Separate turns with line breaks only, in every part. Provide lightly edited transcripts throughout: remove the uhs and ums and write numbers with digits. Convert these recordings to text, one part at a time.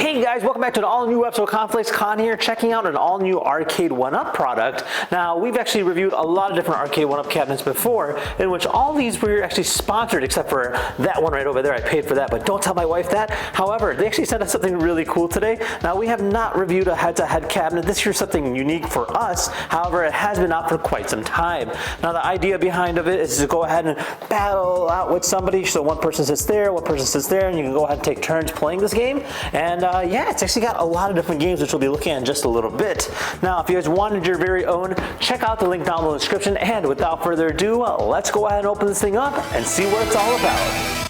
Hey guys, welcome back to an all-new episode of Conflicts. Con here, checking out an all-new Arcade1UP product. Now, we've actually reviewed a lot of different Arcade1UP cabinets before, in which all these were actually sponsored, except for that one right over there. I paid for that, but don't tell my wife that. However, they actually sent us something really cool today. Now, we have not reviewed a head-to-head cabinet. This here's something unique for us. However, it has been out for quite some time. Now, the idea behind of it is to go ahead and battle out with somebody. So one person sits there, one person sits there, and you can go ahead and take turns playing this game. And yeah, it's actually got a lot of different games, which we'll be looking at in just a little bit. Now, if you guys wanted your very own, check out the link down below in the description. And without further ado, let's go ahead and open this thing up and see what it's all about.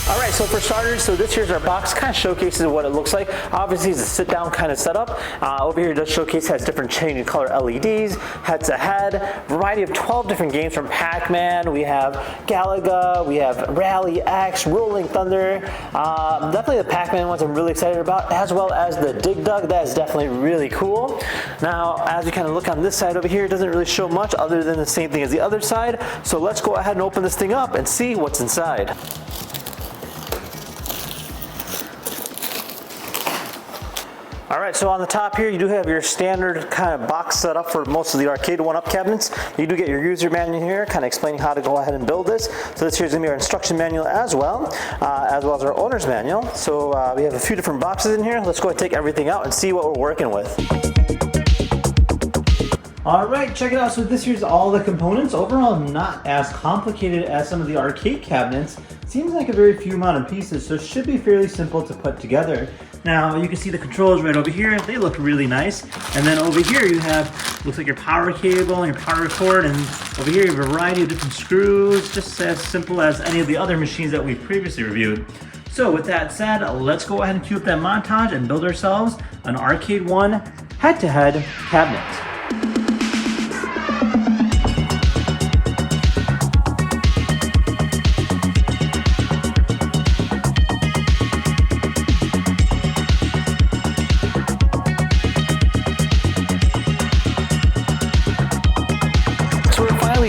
Alright, so for starters, this here's our box. Kind of showcases what it looks like. Obviously, it's a sit-down kind of setup. Over here, it does showcase, has different changing color LEDs, head-to-head, variety of 12 different games from Pac-Man. We have Galaga, we have Rally X, Rolling Thunder. Definitely the Pac-Man ones I'm really excited about, as well as the Dig Dug. That is definitely really cool. Now, as we kind of look on this side over here, it doesn't really show much other than the same thing as the other side. So let's go ahead and open this thing up and see what's inside. Alright, so on the top here, you do have your standard kind of box set up for most of the Arcade1UP cabinets. You do get your user manual here, kind of explaining how to go ahead and build this. So this here's going to be our instruction manual as well as our owner's manual. So we have a few different boxes in here. Let's go ahead and take everything out and see what we're working with. Alright, check it out. So this here's all the components. Overall, not as complicated as some of the arcade cabinets. Seems like a very few amount of pieces, so it should be fairly simple to put together. Now, you can see the controls right over here. They look really nice. And then over here you have, looks like your power cable and your power cord. And over here you have a variety of different screws, just as simple as any of the other machines that we've previously reviewed. So with that said, let's go ahead and cue up that montage and build ourselves an Arcade1 head-to-head cabinet.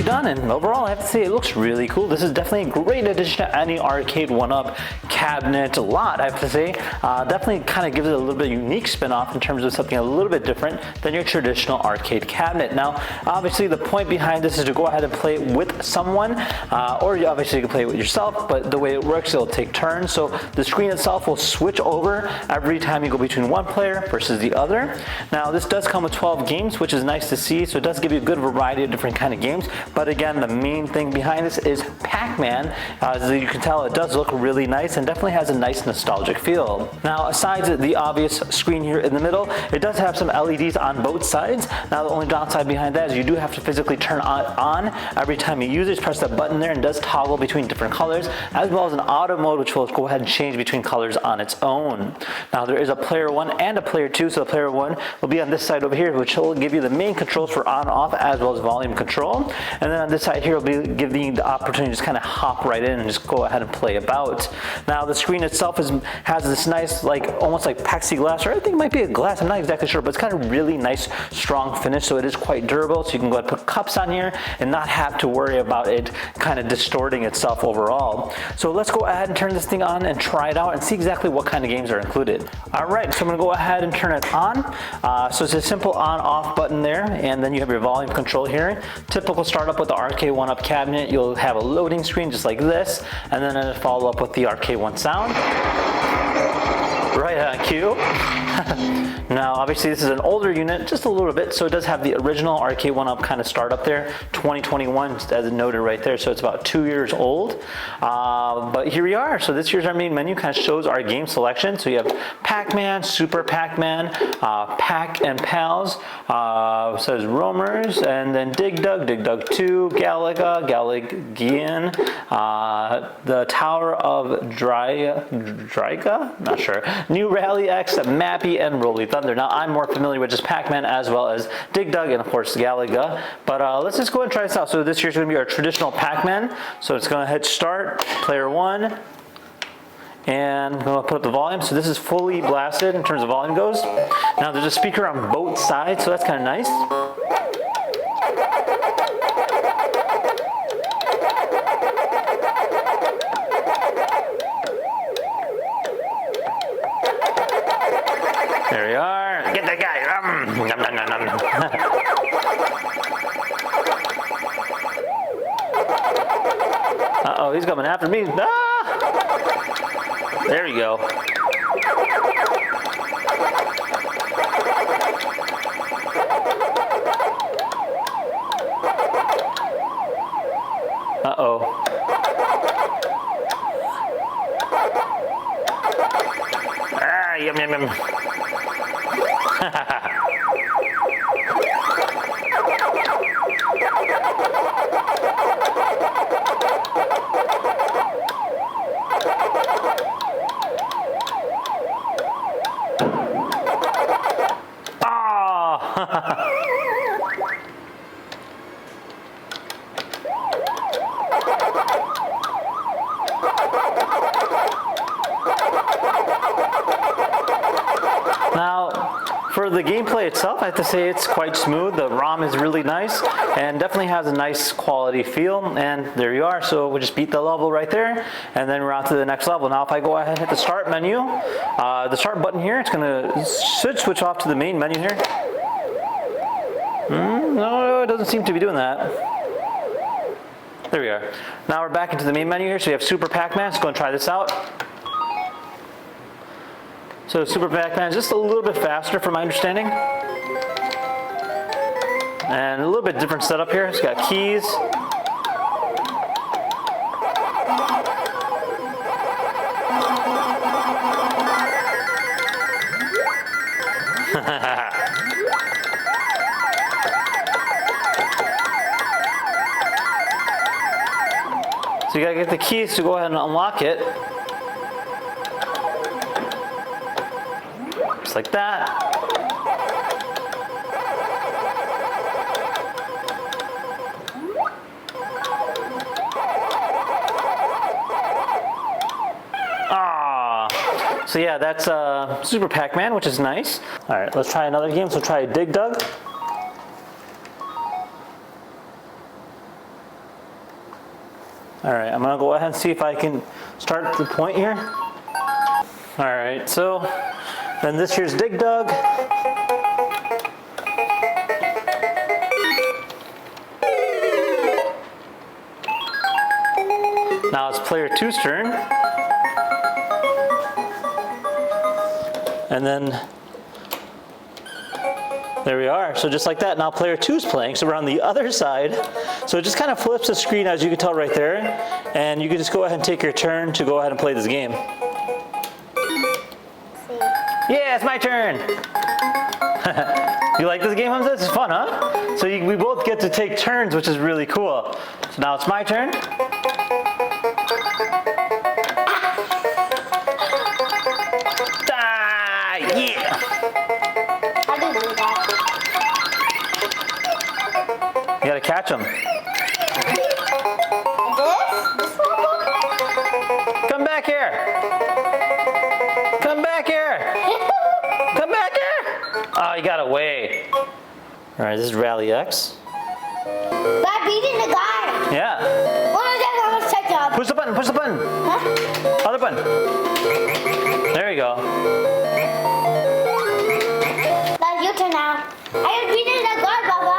Done, and overall I have to say it looks really cool. This is definitely a great addition to any Arcade1UP cabinet lot, I have to say. Definitely kind of gives it a little bit of unique spin off in terms of something a little bit different than your traditional arcade cabinet. Now obviously the point behind this is to go ahead and play it with someone, or obviously you can play it with yourself, but the way it works, it'll take turns. So the screen itself will switch over every time you go between one player versus the other. Now this does come with 12 games, which is nice to see, so it does give you a good variety of different kind of games. But again, the main thing behind this is Pac-Man. As you can tell, it does look really nice and definitely has a nice nostalgic feel. Now, aside the obvious screen here in the middle, it does have some LEDs on both sides. Now, the only downside behind that is you do have to physically turn it on every time you use it. Just press that button there and it does toggle between different colors, as well as an auto mode, which will go ahead and change between colors on its own. Now, there is a player 1 and a player 2, so the player 1 will be on this side over here, which will give you the main controls for on-off as well as volume control. And then on this side here will be giving you the opportunity to just kind of hop right in and just go ahead and play about. Now the screen itself has this nice, like almost like plexiglass, or I think it might be a glass, I'm not exactly sure, but it's got a really nice strong finish, so it is quite durable. So you can go ahead and put cups on here and not have to worry about it kind of distorting itself overall. So let's go ahead and turn this thing on and try it out and see exactly what kind of games are included. Alright, so I'm going to go ahead and turn it on. So it's a simple on-off button there, and then you have your volume control here. Typical startup with the Arcade1UP cabinet, you'll have a loading screen just like this, and then it'll follow up with the Arcade1 sound. Right on cue. Now obviously this is an older unit, just a little bit, so it does have the original Arcade1UP kind of startup there, 2021 as noted right there, so it's about 2 years old. But here we are. So this here's our main menu, kind of shows our game selection. So you have Pac-Man, Super Pac-Man, Pac and Pals, says Roamers, and then Dig Dug, Dig Dug 2, Galaga, Galagian, the Tower of Dryga, not sure, New Rally X, Mappy, and Rolling Thunder. Now I'm more familiar with just Pac-Man as well as Dig Dug and of course Galaga, but let's just go ahead and try this out. So this here's going to be our traditional Pac-Man. So it's going to hit start, player 1, and I'm going to put up the volume. So this is fully blasted in terms of volume goes. Now there's a speaker on both sides, so that's kind of nice. Uh-oh, he's coming after me. Ah! There we go. Uh-oh. Ah, yum, yum, yum. Now, for the gameplay itself, I have to say it's quite smooth. The ROM is really nice and definitely has a nice quality feel. And there you are. So we just beat the level right there, and then we're on to the next level. Now, if I go ahead and hit the start menu, the start button here, it's going to switch off to the main menu here. No, it doesn't seem to be doing that. There we are. Now we're back into the main menu here. So we have Super Pac-Man. Let's go and try this out. So Super Pac-Man is just a little bit faster from my understanding. And a little bit different setup here. It's got keys. So you gotta get the keys to go ahead and unlock it. Just like that. So yeah, that's Super Pac-Man, which is nice. All right, let's try another game. So try Dig Dug. All right, I'm gonna go ahead and see if I can start the point here. All right, so then this here's Dig Dug. Now it's player 2's turn. And then there we are. So just like that, now player 2's playing. So we're on the other side. So it just kind of flips the screen, as you can tell right there. And you can just go ahead and take your turn to go ahead and play this game. Yeah, it's my turn. You like this game, Hamza? This is fun, huh? So we both get to take turns, which is really cool. So now it's my turn. Yeah.
I didn't do that.
You gotta catch them.
This level?
Come back here. Come back here. Come back here. Oh, you got away. All right, this is Rally X.
By beating the guy.
Yeah.
Let's check it out.
Push the button. Push the button.
Huh?
Other button. There you go.
That's your turn now. I am beating the guy, Baba.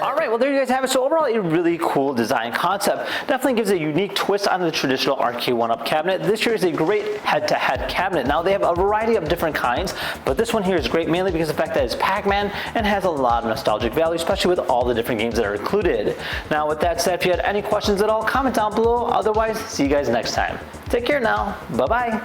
All right, well there you guys have it. So overall, a really cool design concept. Definitely gives a unique twist on the traditional Arcade1UP cabinet. This here is a great head-to-head cabinet. Now they have a variety of different kinds, but this one here is great mainly because of the fact that it's Pac-Man and has a lot of nostalgic value, especially with all the different games that are included. Now with that said, if you had any questions at all, comment down below. Otherwise, see you guys next time. Take care now. Bye-bye.